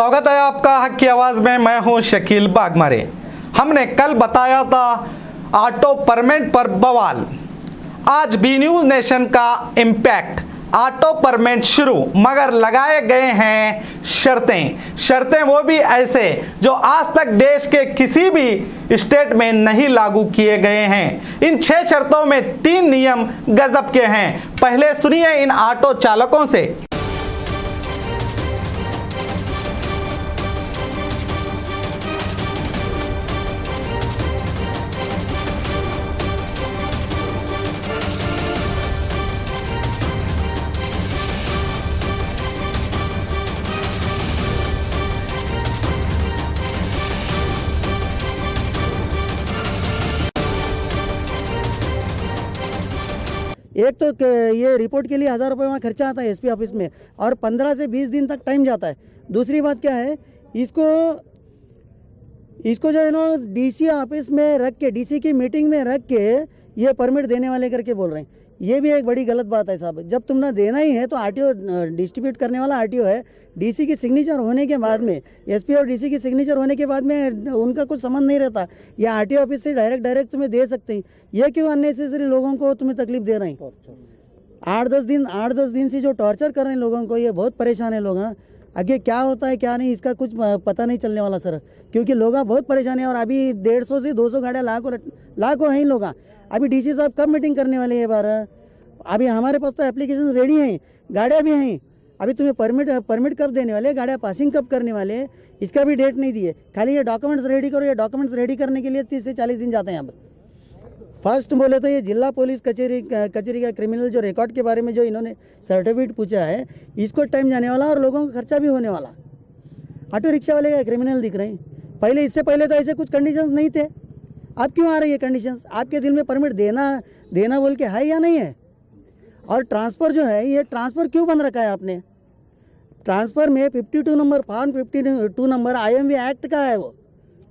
स्वागत है आपका हक की आवाज में। मैं हूं शकील बागमारे। हमने कल बताया था ऑटो परमिट पर बवाल। आज बी न्यूज नेशन का इम्पैक्ट। ऑटो परमिट शुरू, मगर लगाए गए हैं शर्तें वो भी ऐसे जो आज तक देश के किसी भी स्टेट में नहीं लागू किए गए हैं। इन 6 शर्तों में 3 नियम गजब के हैं। पहले सुनिए इन ऑटो चालकों से। एक तो ये रिपोर्ट के लिए 1000 रुपये वहाँ खर्चा आता है एसपी ऑफिस में, और 15 से 20 दिन तक टाइम जाता है। दूसरी बात क्या है, इसको जो है ना डीसी ऑफिस में रख के, डीसी की मीटिंग में रख के ये परमिट देने वाले करके बोल रहे हैं। ये भी एक बड़ी गलत बात है साहब। जब तुमने देना ही है तो आरटीओ डिस्ट्रीब्यूट करने वाला आरटीओ है। डीसी की सिग्नेचर होने के बाद में, एसपी और डीसी की सिग्नेचर होने के बाद में उनका कुछ संबंध नहीं रहता। या आरटीओ ऑफिस से डायरेक्ट तुम्हें दे सकते हैं। ये क्यों अननेसेसरी लोगों को तुम्हें तकलीफ दे रहे हैं? 8-10 दिन से जो टॉर्चर कर रहे हैं लोगों को, ये बहुत परेशान है लोग। हाँ, आगे क्या होता है क्या नहीं इसका कुछ पता नहीं चलने वाला सर, क्योंकि लोग बहुत परेशान है। और अभी 150 से 200 गाड़ियाँ लाखों हैं लोग। अभी डीसी साहब कब मीटिंग करने वाले हैं बार? अभी हमारे पास तो एप्लीकेशन रेडी हैं, गाड़ियाँ भी हैं। अभी तुम्हें परमिट कब देने वाले, गाड़ियाँ पासिंग कब करने वाले, इसका भी डेट नहीं दिए। खाली ये डॉक्यूमेंट्स रेडी करो। ये डॉक्यूमेंट्स रेडी करने के लिए 30 से 40 दिन जाते हैं। अब फर्स्ट बोले तो ये जिला पुलिस कचहरी का क्रिमिनल जो रिकॉर्ड के बारे में जो इन्होंने सर्टिफिकेट पूछा है, इसको टाइम जाने वाला और लोगों का खर्चा भी होने वाला। ऑटो रिक्शा वाले का क्रिमिनल दिख रहे हैं। पहले, इससे पहले तो ऐसे कुछ कंडीशंस नहीं थे। अब क्यों आ रही है कंडीशंस? आपके दिल में परमिट देना बोल के है या नहीं है? और ट्रांसफ़र जो है, ये ट्रांसफ़र क्यों बंद रखा है आपने? ट्रांसफ़र में 52 number, form 52 number IMV act का है। वो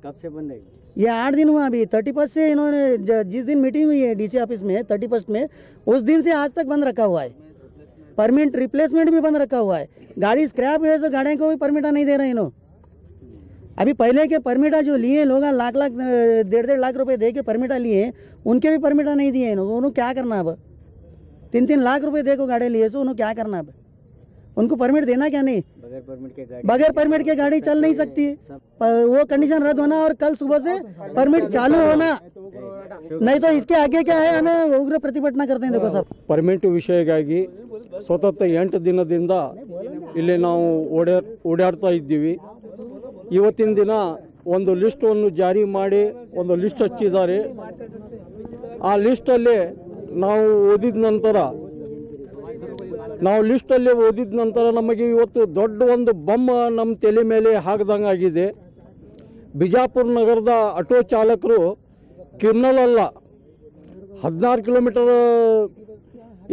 कब से बंद है? ये 8 दिन हुआ। अभी 31 से इन्होंने, जिस दिन मीटिंग हुई है डीसी ऑफिस में 31 में, उस दिन से आज तक बंद रखा हुआ है। परमिट रिप्लेसमेंट भी बंद रखा हुआ है। गाड़ी स्क्रैप है तो गाड़ियों को भी परमिटा नहीं दे रहे इन्हों। अभी पहले के परमिटा जो लिए लोग, लाख 1.5 लाख रुपए दे के परमिटा लिए, उनके भी परमिटा नहीं दिए इन्होंने। उन्होंने क्या करना? अब 3-3 लाख रुपए देखो गाड़ी लिए, तो उन्होंने क्या करना? अब उनको परमिट देना क्या नहीं? बगैर परमिट के गाड़ी चल नहीं सकती। वो कंडीशन रद्द होना और कल सुबह से परमिट चालू होना, नहीं तो इसके आगे क्या है, हमें उग्र प्रतिभटना करते हैं। देखो सब ಪರ್ಮಿಟ್ ವಿಷಯವಾಗಿ ಸತತ 8 ದಿನದಿಂದ ಇಲ್ಲಿ ನಾವು ಓಡಾಡ್ತಾ ಇದ್ದೀವಿ। ಇವತ್ತಿನ ದಿನ ಒಂದು ಲಿಸ್ಟನ್ನು ಜಾರಿ ಮಾಡಿ ಒಂದು ಲಿಸ್ಟ್ ಹಚ್ಚಿದ್ದಾರೆ। ಆ ಲಿಸ್ಟಲ್ಲಿ ನಾವು ಓದಿದ ನಂತರ ನಮಗೆ ಇವತ್ತು ದೊಡ್ಡ ಒಂದು ಬೊಮ್ಮ ನಮ್ಮ ತಲೆ ಮೇಲೆ ಹಾಕದಂಗಾಗಿದೆ। ಬಿಜಾಪುರ ನಗರದ ಆಟೋ ಚಾಲಕರು ಕ್ರಿಮಿನಲ್ ಅಲ್ಲ, 16 ಕಿಲೋಮೀಟರ್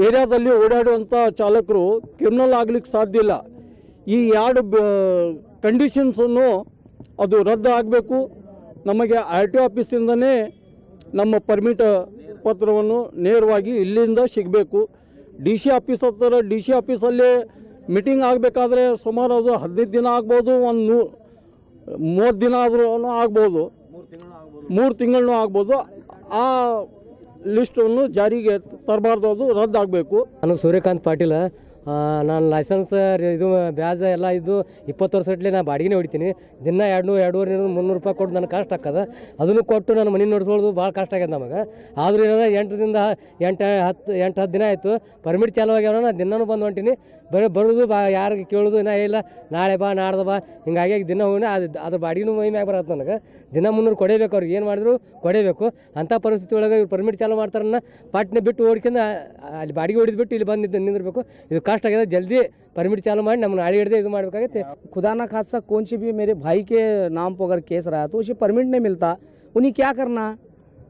ಏರಿಯಾದಲ್ಲಿ ಓಡಾಡುವಂಥ ಚಾಲಕರು ಕ್ರಿಮಿನಲ್ ಆಗ್ಲಿಕ್ಕೆ ಸಾಧ್ಯ ಇಲ್ಲ। ಈ 2 ಕಂಡೀಷನ್ಸನ್ನು ಅದು ರದ್ದು ಆಗಬೇಕು। ನಮಗೆ RTO ಆಫೀಸಿಂದನೇ ನಮ್ಮ ಪರ್ಮಿಟ್ ಪತ್ರವನ್ನು ನೇರವಾಗಿ ಇಲ್ಲಿಂದ ಸಿಗಬೇಕು। DC ಆಫೀಸ್ ಹತ್ತಿರ, DC ಆಫೀಸಲ್ಲಿ ಮೀಟಿಂಗ್ ಆಗಬೇಕಾದ್ರೆ ಸುಮಾರು ಅದು 15 ದಿನ ಆಗ್ಬೋದು, 30 ದಿನ ಆದ್ರೂ ಆಗ್ಬೋದು, 3 ತಿಂಗಳೂ ಆಗ್ಬೋದು। ಆ ಲಿಸ್ಟನ್ನು ಜಾರಿಗೆ ತರಬಾರ್ದು, ಅದು ರದ್ದಾಗಬೇಕು। ನಾನು ಸೂರ್ಯಕಾಂತ್ ಪಾಟೀಲ್। ನಾನು ಲೈಸೆನ್ಸ್ ಇದು ಬ್ಯಾಜ್ ಎಲ್ಲ ಇದ್ದು 20 ವರ್ಷ ಇಟ್ಲಿ ನಾನು ಬಾಡಿಗೆ ಹೊಡಿತೀನಿ। ದಿನ 200-250 300 ರೂಪಾಯಿ ಕೊಟ್ಟು ನನಗೆ ಕಷ್ಟ ಆಗ್ತದೆ। ಅದನ್ನು ಕೊಟ್ಟು ನಾನು ಮನೆ ನೋಡಿಸ್ಕೊಳ್ಳೋದು ಭಾಳ ಕಷ್ಟ ಆಗ್ಯದ ನಮಗೆ। ಆದರೂ ಏನದ 8-10 ದಿನ ಆಯಿತು ಪರ್ಮಿಟ್ ಚಾಲು ಆಗ್ಯಾವ। ನಾನು ದಿನನೂ ಬಂದು ಹೊಂಟೀನಿ, ಬರೋದು ಯಾರಿಗೆ ಕೇಳೋದು ಇನ್ನೂ ಇಲ್ಲ, ನಾಳೆ ಬಾ ನಾಡ್ದು ಬಾ ಹಿಂಗಾಗಿ ದಿನ ಹೋಗಿ ಅದ್ರ ಬಾಡಿಗೆನೂ ಮೈ ಮ್ಯಾಗ ಬರತ್ತೆ ನನಗೆ। ದಿನ 300 ಕೊಡೇಬೇಕು, ಅವ್ರಿಗೆ ಏನು ಮಾಡಿದ್ರು ಕೊಡೇಬೇಕು। ಅಂಥ ಪರಿಸ್ಥಿತಿ ಒಳಗೆ ಇವ್ರು ಪರ್ಮಿಟ್ ಚಾಲು ಮಾಡ್ತಾರನ್ನ ಪಾಟ್ನೆ ಬಿಟ್ಟು ಓಡ್ಕೊಂಡು ಅಲ್ಲಿ ಬಾಡಿಗೆ ಹೊಡಿದ್ಬಿಟ್ಟು ಇಲ್ಲಿ ಬಂದು ನಿಂದಿರಬೇಕು। ಇದು ಕಷ್ಟ ಆಗಿದೆ। ಜಲ್ದಿ परमिट चालू ಮಾಡಿ ನಮ್ಮನ್ನ ಆಳಿ ಹಿಡಿದು ಇದು ಮಾಡಬೇಕಾಗುತ್ತೆ। खुदा ना खासा कौन सी भी मेरे भाई के नाम पर अगर केस रहा तो उसे परमिट नहीं मिलता, उन्हें क्या करना,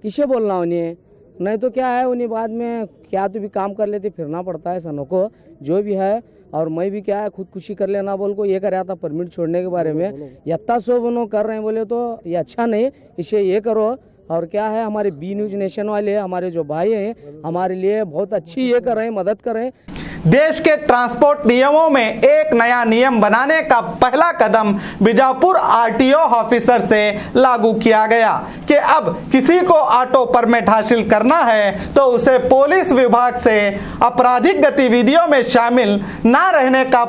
किसे बोलना उन्हें? नहीं तो क्या है, उन्हें बाद में क्या तो भी काम कर लेते फिरना पड़ता है सनों को जो भी है। और मैं भी क्या है खुदकुशी कर लेना बोल को ये कर रहा था परमिट छोड़ने के बारे में। यत्ता सो उन्होंने कर रहे हैं बोले तो ये अच्छा नहीं, इसे ये करो। और क्या है, हमारे बी न्यूज नेशन वाले हमारे जो भाई हैं हमारे लिए बहुत अच्छी ये कर रहे हैं, मदद कर रहे हैं। देश के ट्रांसपोर्ट नियमों में एक नया नियम बनाने का पहला कदम बीजापुर आरटीओ ऑफिसर से लागू किया गया कि अब किसी को ऑटो परमिट हासिल करना है तो उसे पुलिस विभाग से आपराधिक गतिविधियों में शामिल ना रहने का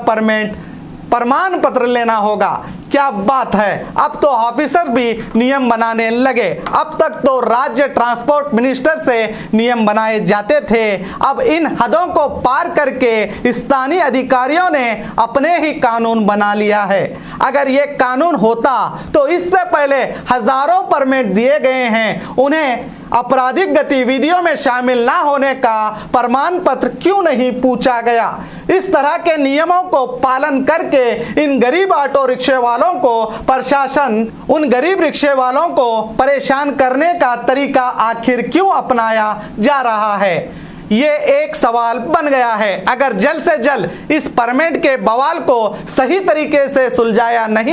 प्रमाण पत्र लेना होगा। क्या बात है, अब तो ऑफिसर भी नियम बनाने लगे। अब तक तो राज्य ट्रांसपोर्ट मिनिस्टर से नियम बनाए जाते थे, अब इन हदों को पार करके स्थानीय अधिकारियों ने अपने ही कानून बना लिया है। अगर ये कानून होता तो इससे पहले हजारों परमिट दिए गए हैं, उन्हें आपराधिक गतिविधियों में शामिल ना होने का प्रमाण पत्र क्यों नहीं पूछा गया। इस तरह के नियमों को पालन करके इन गरीब ऑटो रिक्शे वालों को प्रशासन उन गरीब रिक्शे वालों को परेशान करने का तरीका आखिर क्यों अपनाया जा रहा है, ये एक सवाल बन गया है। अगर जल्द से जल्द इस परमिट के बवाल को सही तरीके से सुलझाया नहीं